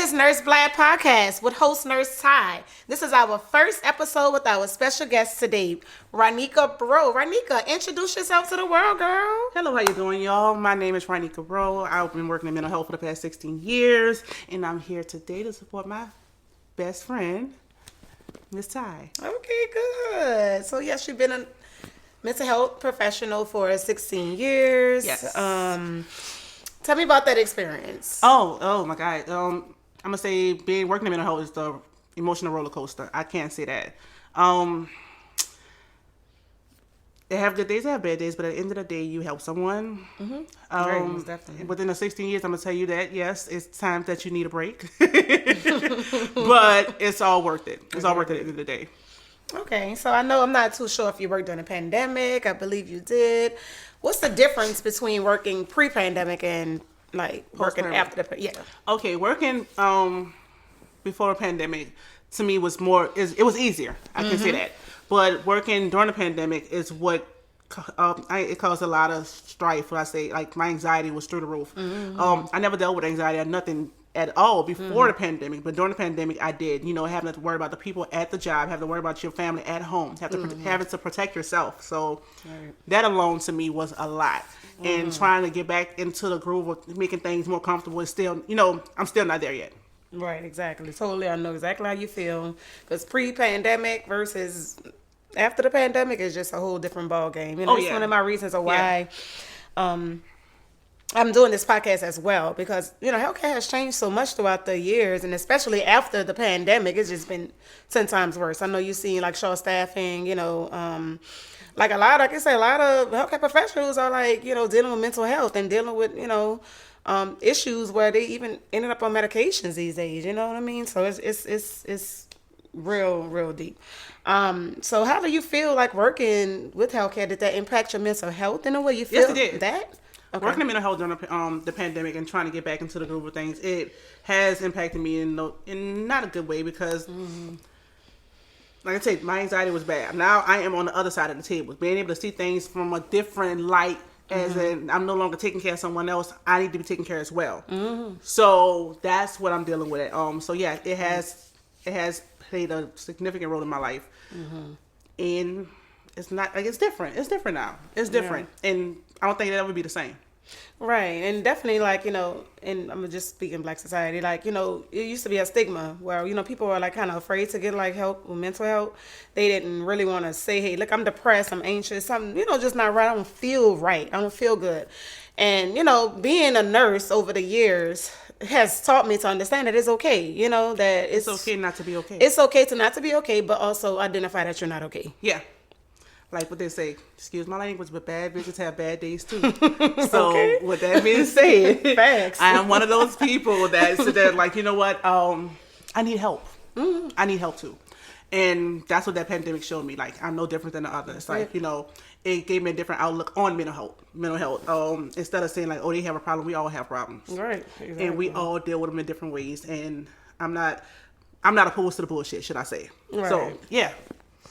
is Nurse Vlad Podcast with host Nurse Ty. This is our first episode with our special guest today, Ronica Breaux. Ronica, introduce yourself to the world, girl. Hello, how you doing, y'all? My name is Ronica Breaux. I've been working in mental health for the past 16 years, and I'm here today to support my best friend, Miss Ty. Okay, good. So yes, you've been a mental health professional for 16 years. Yes. Tell me about that experience. Oh my God. I'm gonna say working in mental health is the emotional roller coaster. I can't say that. They have good days, they have bad days, but at the end of the day, you help someone. Mm-hmm. Right, most definitely. Within the 16 years, I'm gonna tell you that yes, it's times that you need a break, but it's all worth it. It's all worth it at the end of the day. Okay, so I know I'm not too sure if you worked during the pandemic. I believe you did. What's the difference between working pre-pandemic and like working after the yeah? Okay, working before the pandemic to me was more it was easier. I can say that. But working during the pandemic is what it caused a lot of strife. When I say like my anxiety was through the roof. I never dealt with anxiety or nothing at all before the pandemic, but during the pandemic I did. You know, having to worry about the people at the job, having to worry about your family at home, having to protect yourself. So that alone to me was a lot. And trying to get back into the groove of making things more comfortable is still, you know, I'm still not there yet. Right, exactly. Totally, I know exactly how you feel. Because pre-pandemic versus after the pandemic is just a whole different ball game. You know, it's one of my reasons of why I'm doing this podcast as well, because, you know, healthcare has changed so much throughout the years, and especially after the pandemic, it's just been 10 times worse. I know you've seen like short staffing, you know, like a lot of healthcare professionals are like, you know, dealing with mental health and dealing with, you know, issues where they even ended up on medications these days. You know what I mean? So it's real deep. So how do you feel like working with healthcare? Did that impact your mental health in a way? You feel Yes, it did. that? Okay. Working in mental health during the pandemic and trying to get back into the groove of things, it has impacted me in not a good way because, like I said, my anxiety was bad. Now I am on the other side of the table, being able to see things from a different light. As in, I'm no longer taking care of someone else. I need to be taken care of as well. So that's what I'm dealing with. So yeah, it has played a significant role in my life, and it's not like it's different. It's different now. It's different, and I don't think it'll ever be the same. Right, and definitely, like, you know, and I'm just speaking Black society, like, you know, it used to be a stigma where, you know, people were like kind of afraid to get like help with mental health. They didn't really want to say, hey, look, I'm depressed, I'm anxious, something, you know, just not right. I don't feel right. I don't feel good. And, you know, being a nurse over the years has taught me to understand that it's okay, you know, that It's okay not to be okay. It's okay to not to be okay, but also identify that you're not okay. Yeah. Like what they say, excuse my language, but bad bitches have bad days too. So with that being said, Facts. I am one of those people that sit there like, you know what, I need help. I need help too. And that's what that pandemic showed me. Like, I'm no different than the others. Like, you know, it gave me a different outlook on mental health. Instead of saying like, oh, they have a problem, we all have problems. Right. Exactly. And we all deal with them in different ways. And I'm not opposed to the bullshit, should I say. Right. So, yeah.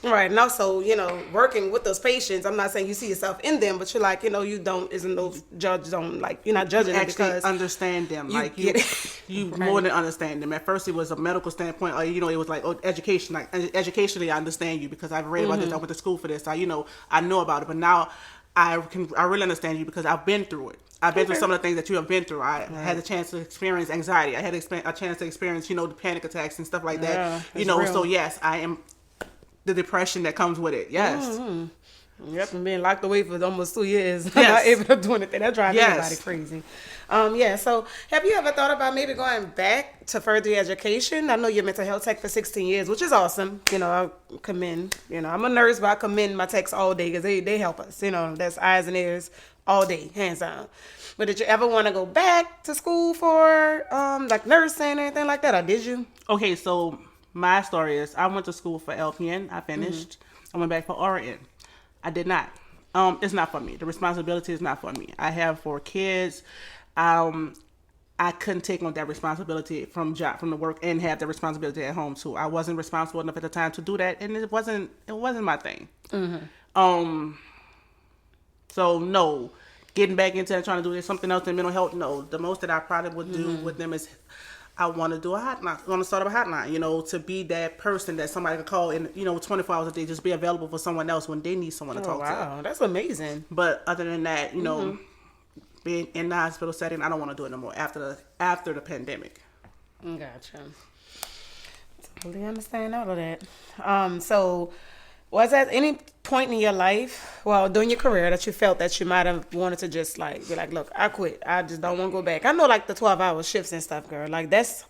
Right, and also, you know, working with those patients, I'm not saying you see yourself in them, but you're like, you know, you're not judging them because understand them. You right. More than understand them. At first, it was a medical standpoint, or, you know, it was like, oh, education. Like, educationally, I understand you because I've read about this. I went to school for this. I know about it. But now, I really understand you because I've been through it. I've been through some of the things that you have been through. I had a chance to experience anxiety. I had a chance to experience, you know, the panic attacks and stuff like that. Yeah, you know, real. So yes, I am. The depression that comes with it, yes. Yep, and being locked away for almost 2 years, Yes. not able to do anything. That drives Yes. everybody crazy. So have you ever thought about maybe going back to further your education? I know you're mental health tech for 16 years, which is awesome. You know, I commend, you know, I'm a nurse, but I commend my techs all day because they help us. You know, that's eyes and ears all day, hands down. But did you ever want to go back to school for like nursing or anything like that, or did you? Okay, so my story is I went to school for LPN. I finished. I went back for RN. I did not. It's not for me. The responsibility is not for me. I have 4 kids. I couldn't take on that responsibility from the work and have the responsibility at home too. I wasn't responsible enough at the time to do that, and it wasn't my thing. So no, getting back into trying to do something else in mental health. No, the most that I probably would do with them is I want to do a hotline. I want to start up a hotline, to be that person that somebody can call and, 24 hours a day, just be available for someone else when they need someone to talk to. Wow, that's amazing. But other than that, being in the hospital setting, I don't want to do it no more after the pandemic. Gotcha. Totally understand all of that. So was at any point in your life, during your career, that you felt that you might have wanted to just be like, look, I quit. I just don't want to go back. I know the 12-hour shifts and stuff, girl. That's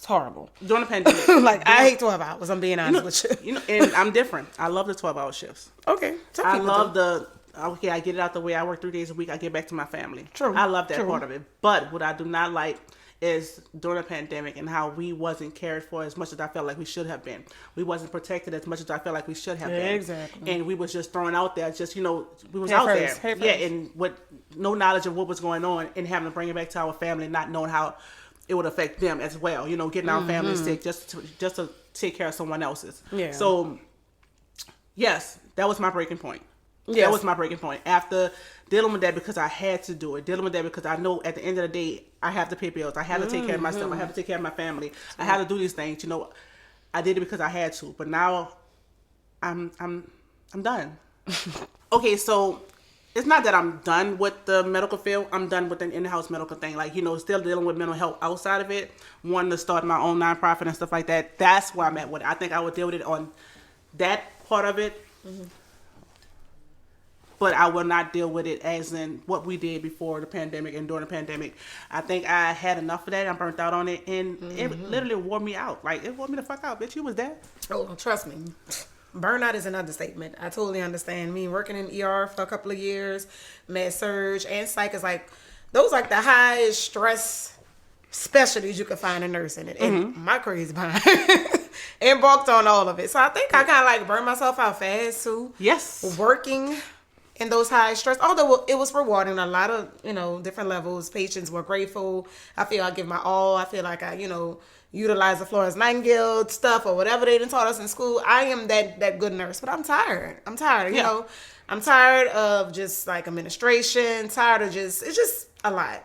horrible. During the pandemic. I hate 12 hours, I'm being honest with you. And I'm different. I love the 12-hour shifts. Okay. I love I get it out the way. I work 3 days a week. I get back to my family. True. I love that part of it. But what I do not like is during the pandemic and how we wasn't cared for as much as I felt like we should have been. We wasn't protected as much as I felt like we should have been. Exactly. And we was just thrown out there. Just, we was out there. Yeah, and with no knowledge of what was going on and having to bring it back to our family, not knowing how it would affect them as well. Getting our family sick just to take care of someone else's. Yeah. So, yes, that was my breaking point. Yes. That was my breaking point. After dealing with that because I had to do it. Dealing with that because I know at the end of the day, I have to pay bills. I have to take care of myself. I have to take care of my family. I have to do these things. I did it because I had to. But now, I'm done. Okay, so it's not that I'm done with the medical field. I'm done with the in-house medical thing. Still dealing with mental health outside of it. Wanting to start my own nonprofit and stuff like that. That's where I'm at with it. I think I would deal with it on that part of it. Mm-hmm. But I will not deal with it as in what we did before the pandemic and during the pandemic. I think I had enough of that. I'm burnt out on it. And it literally wore me out. It wore me the fuck out. Bitch, you was there. Oh, trust me. Burnout is an understatement. I totally understand. Me working in ER for a couple of years, med surge and psych is those the highest stress specialties you can find in nursing. And my crazy behind embarked on all of it. So I think I kind of burned myself out fast too. Yes. Working in those high stress, although it was rewarding on a lot of, different levels. Patients were grateful. I feel I give my all. I feel like I, utilize the Florence Nightingale stuff or whatever they done taught us in school. I am that good nurse, but I'm tired. I'm tired, I'm tired of just administration, tired of it's just a lot.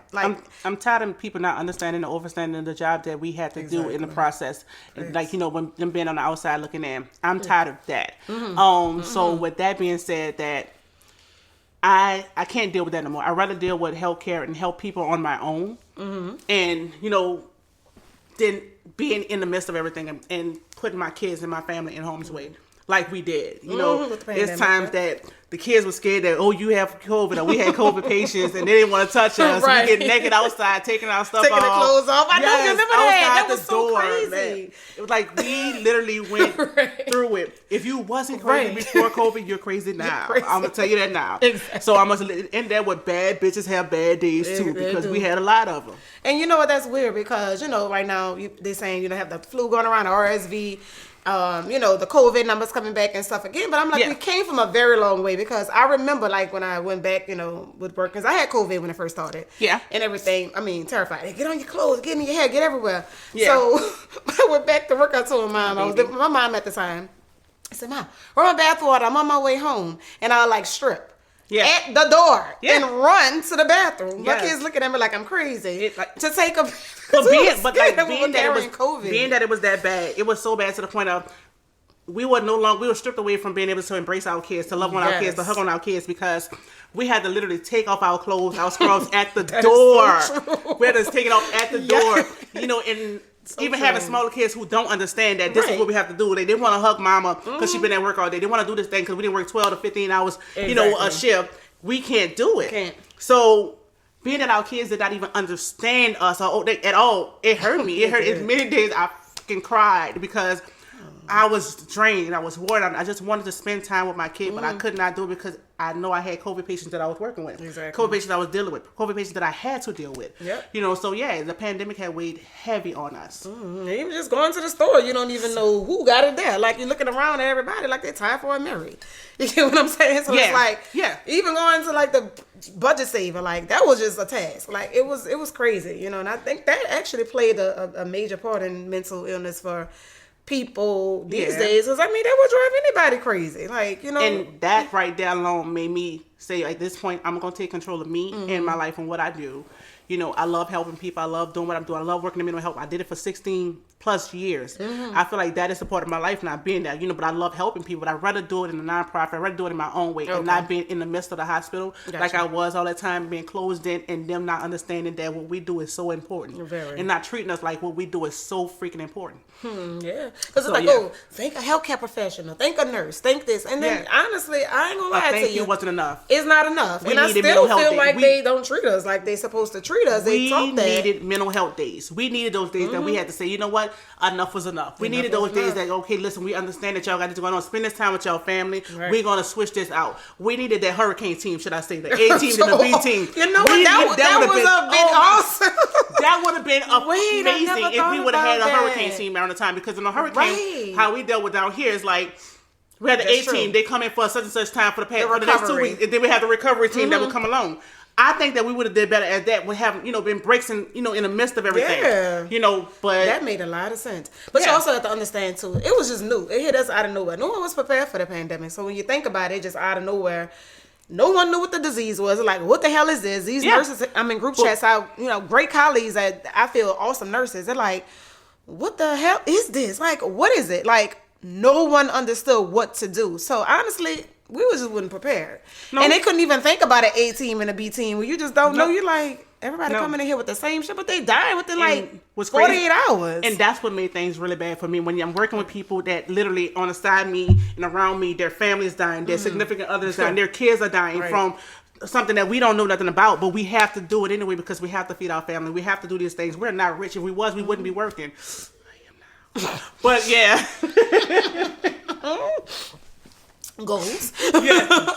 I'm tired of people not understanding or understanding the job that we had to do in the process. Yes. When them being on the outside looking in. I'm tired of that. So with that being said, that I can't deal with that no more. I'd rather deal with healthcare and help people on my own. And, than being in the midst of everything and putting my kids and my family in harm's way like we did. There's times that the kids were scared that, you have COVID, or we had COVID patients and they didn't want to touch us. Right. We get naked outside, taking our stuff taking off. Taking the clothes off. I know, remember that. That was so door, crazy. Man. It was we literally went through it. If you wasn't crazy before COVID, you're crazy now. I'm going to tell you that now. Exactly. So I must end there with bad bitches have bad days too, because we had a lot of them. And you know what, that's weird because, right now they're saying, have the flu going around, the RSV, the COVID numbers coming back and stuff again. But I'm we came from a very long way because I remember when I went back, with work, because I had COVID when it first started. Yeah. And everything. I mean, terrified. Hey, get on your clothes, get in your hair, get everywhere. Yeah. So I went back to work. I told Mom, I was with my mom at the time. I said, Mom, where's my bath water? I'm on my way home. And I strip. At the door and run to the bathroom. My kids looking at me like I'm crazy to take a. Being that it was that bad, it was so bad to the point of we were stripped away from being able to embrace our kids, to love on our kids, to hug on our kids, because we had to literally take off our clothes, our scrubs at the door. So we had to take it off at the door, and. So even having smaller kids who don't understand that this is what we have to do. They didn't want to hug mama because she been at work all day. They want to do this thing because we didn't work 12 to 15 hours, a shift. We can't do it. So being that our kids did not even understand us at all, it hurt me. It hurt. In many days I fucking cried because I was drained. I was worn out. I just wanted to spend time with my kid, but I could not do it because I know I had COVID patients that I was working with. Exactly. COVID patients I was dealing with. COVID patients that I had to deal with. Yep. So the pandemic had weighed heavy on us. Even just going to the store, you don't even know who got it there. You're looking around at everybody like they're tired for a Mary. You get what I'm saying? So it's even going to the budget saver, that was just a task. It was crazy, and I think that actually played a major part in mental illness for people these days, because that would drive anybody crazy, and that right there alone made me say, at this point, I'm gonna take control of me and my life and what I do, You know, I love helping people. I love doing what I'm doing. I love working in mental health. I did it for 16 plus years. I feel like that is a part of my life, not being there. You know, but I love helping people. But I'd rather do it in a nonprofit. I'd rather do it in my own way and not being in the midst of the hospital like I was all that time, being closed in, and them not understanding that what we do is so important. And not treating us like what we do is so freaking important. Yeah. Because it's like, oh, thank a healthcare professional, thank a nurse, thank this. And then, honestly, I ain't gonna lie to you. It wasn't enough. It's not enough. We and I needed still mental health feel like days. they don't treat us like they supposed to treat us. They We needed mental health days. We needed those days that we had to say, you know what, enough was enough. We needed those days that, okay, listen, we understand that y'all got this going on. Spend this time with y'all family. We're going to switch this out. We needed that hurricane team, should I say, the A team and the B team. You know what? That was a bit awesome. That would have been amazing if we would have had a hurricane team around the time, because in the hurricane, how we dealt with down here is like, we had the A team, they come in for such and such time for the next 2 weeks, and then we have the recovery team that would come along. I think that we would have did better at that. We have, been breaks in, in the midst of everything. Yeah. But that made a lot of sense. But you also have to understand too, it was just new. It hit us out of nowhere. No one was prepared for the pandemic. So when you think about it, just out of nowhere, no one knew what the disease was. Like, what the hell is this? These nurses, I'm in group chats, great colleagues that I feel awesome nurses. They're like, what the hell is this? Like, what is it? Like, no one understood what to do. So honestly, we just wasn't prepared. No. And they couldn't even think about an A team and a B team where you just don't know. You're like, everybody coming in here with the same shit, but they dying within like 48 hours. And that's what made things really bad for me. When I'm working with people that literally on the side of me and around me, their families dying, their significant others dying, their kids are dying from something that we don't know nothing about, but we have to do it anyway because we have to feed our family. We have to do these things. We're not rich. If we was, we wouldn't be working. I am now. But yeah. Goals.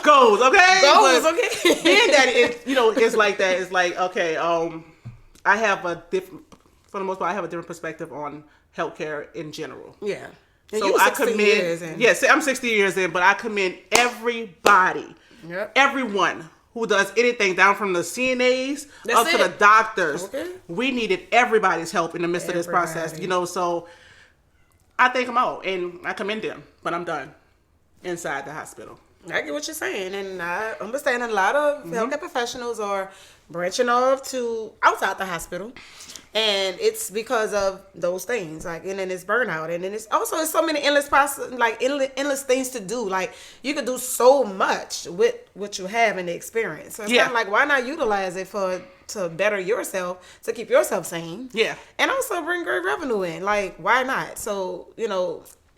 Goals, okay? Goals, okay. Being that it's like that, it's like, okay, I have a different, for the most part, I have a different perspective on healthcare in general. Yeah. And so I commend, I'm 60 years in, but I commend everybody, everyone who does anything, down from the CNAs up to the doctors. Okay. We needed everybody's help in the midst of this process, so I thank them all and I commend them, but I'm done. Inside the hospital. I get what you're saying, and I understand a lot of healthcare professionals are branching off to outside the hospital, and it's because of those things. Like, and then it's burnout, and then it's so many endless things to do. Like, you could do so much with what you have in the experience. So it's kind of like, why not utilize it to better yourself, to keep yourself sane? Yeah, and also bring great revenue in. Like, why not? So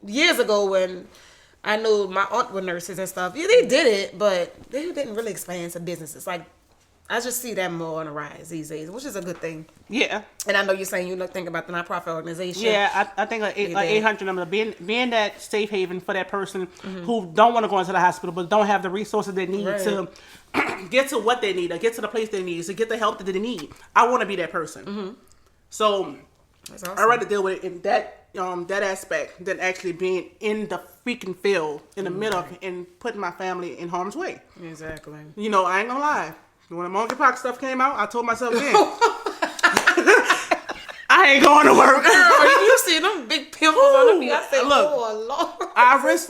years ago when I know my aunt were nurses and stuff. Yeah, they did it, but they didn't really expand to businesses. Like, I just see that more on the rise these days, which is a good thing. Yeah. And I know you're saying you think about the nonprofit organization. Yeah, I think like 800 number, being that safe haven for that person who don't want to go into the hospital but don't have the resources they need to get to what they need, or get to the place they need, to get the help that they need. I want to be that person. So that's awesome. I'd rather deal with it in that aspect than actually being in the freaking field in the middle of, and putting my family in harm's way. Exactly. I ain't gonna lie. When the monkeypox stuff came out, I told myself then, I ain't going to work. Girl, you see them big pimples on me. I said, look, oh, Lord. I risk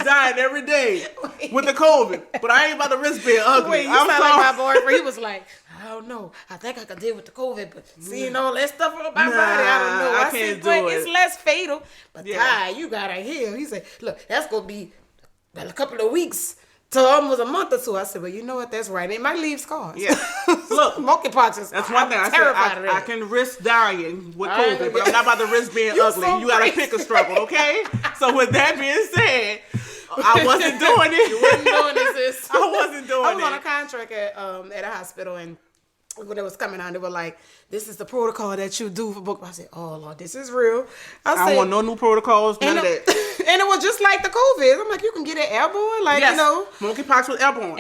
dying every day with the COVID, but I ain't about to risk being ugly. Wait, you sound like my boyfriend. He was like, I don't know. I think I could deal with the COVID, but seeing all that stuff on my body, I don't know. I can't do it. It's less fatal, but you gotta heal. He said, look, that's gonna be a couple of weeks to almost a month or two. I said, well, you know what? That's right. It might leave scars. Yeah. Look, monkeypox is that's one thing. I said I can risk dying with COVID, but I'm not about to risk being ugly. So you gotta pick a struggle, okay? So with that being said, I wasn't doing it. You wasn't doing this, sis. I wasn't doing it. I was on a contract at a hospital, and when it was coming out, they were like, this is the protocol that you do for book. I said, oh, Lord, this is real. I don't want no new protocols, none of that. And it was just like the COVID. I'm like, you can get it airborne? Like, monkeypox was airborne.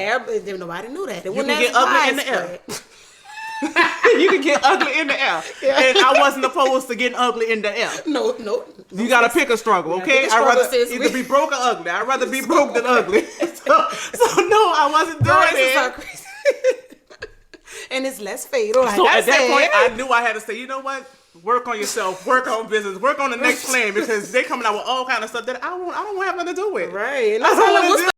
Nobody knew that. You can get ugly in the air. You can get ugly in the air. Yeah. And I wasn't opposed to getting ugly in the air. No. You got to pick a struggle, okay? I'd rather either be broke or ugly. I'd rather be broke than ugly. So no, I wasn't doing it. So crazy. And it's less fatal. So at that point, I knew I had to say, you know what? Work on yourself. Work on business. Work on the next plan, because they're coming out with all kind of stuff that I don't have nothing to do with. Right. And that's all